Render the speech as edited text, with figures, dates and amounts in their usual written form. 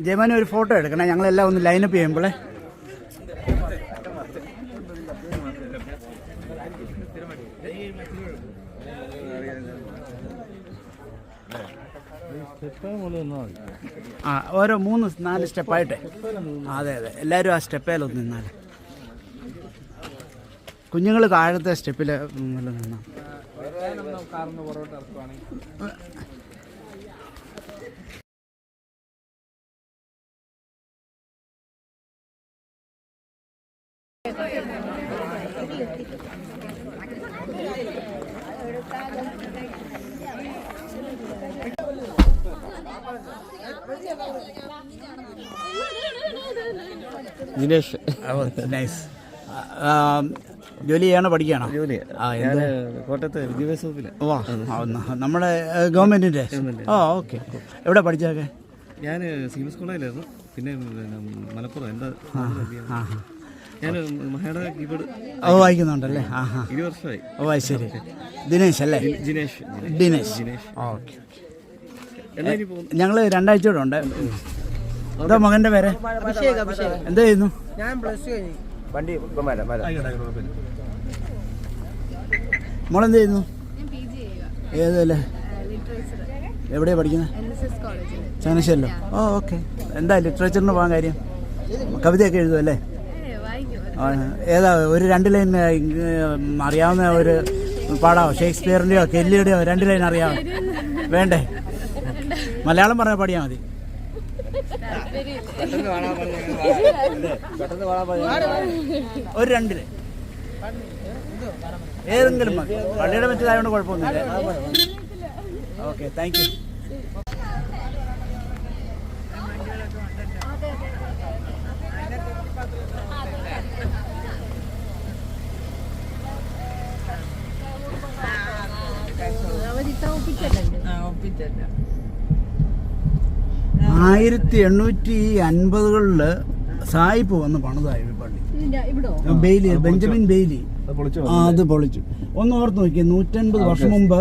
ജയമാനെ ഒരു ഫോട്ടോ എടുക്കണേ, ഞങ്ങളെല്ലാം ഒന്ന് ലൈനപ്പ് ചെയ്യുമ്പോഴേ. ആ, ഓരോ 3-4 സ്റ്റെപ്പായിട്ടെ. അതെ അതെ, എല്ലാവരും ആ സ്റ്റെപ്പേലൊന്ന് നിന്നാൽ. കുഞ്ഞുങ്ങൾ താഴത്തെ സ്റ്റെപ്പിൽ നിന്നാ. ജിനേഷ്. നൈസ്. ജോലി ചെയ്യണോ പഠിക്കുകയാണോ? കോട്ടയത്ത് വിദ്യാഭ്യാസ വകുപ്പില്. വാ, നമ്മുടെ ഗവൺമെന്റിന്റെ. ഓക്കെ. എവിടെ പഠിച്ചതൊക്കെ? ഞാൻ CBS കോളേജിലായിരുന്നു. പിന്നെ മലപ്പുറം. എന്താ ഞാൻ മഹയുടെ കീബോർഡ് വായിക്കുന്നുണ്ടല്ലേ? 20 വർഷമായി. ശരി. ദിനേശ് അല്ലേ? ദിനേശ്. ഓക്കെ. ഞങ്ങള് 2 ആഴ്ചയോടെ ഉണ്ട്. എന്താ മകന്റെ പേര്? എന്താ ചെയ്യുന്നു? മോളെന്ത് ചെയ്യുന്നു? ഏതല്ലേ? എവിടെയാ പഠിക്കുന്നത്? ചങ്ങനാശ്ശേരിയിലോ? ഓക്കെ. എന്താ ലിറ്ററേച്ചറിന് പോകാൻ കാര്യം? കവിതയൊക്കെ എഴുതുമല്ലേ? ഏതാ ഒരു 2 ലൈൻ അറിയാവുന്ന ഒരു പാടാവോ? ഷേക്സ്പിയറിൻ്റെയോ കെല്ലിയുടെയോ 2 ലൈൻ അറിയാമോ? വേണ്ടേ? മലയാളം പറഞ്ഞാൽ പാടിയാൽ മതി. ഒരു 2 ലൈൻ ഏതെങ്കിലും മതി. പള്ളിയുടെ മറ്റേതായതുകൊണ്ട് കുഴപ്പമൊന്നുമില്ല. Okay, thank you. ആയിരത്തി 1850 സായിപ്പ് വന്ന് പണിതായി പള്ളി. Bailey, Benjamin Bailey. അത് പൊളിച്ചു. ഒന്ന് ഓർത്ത് നോക്കിയേ, 150 വർഷം മുമ്പ്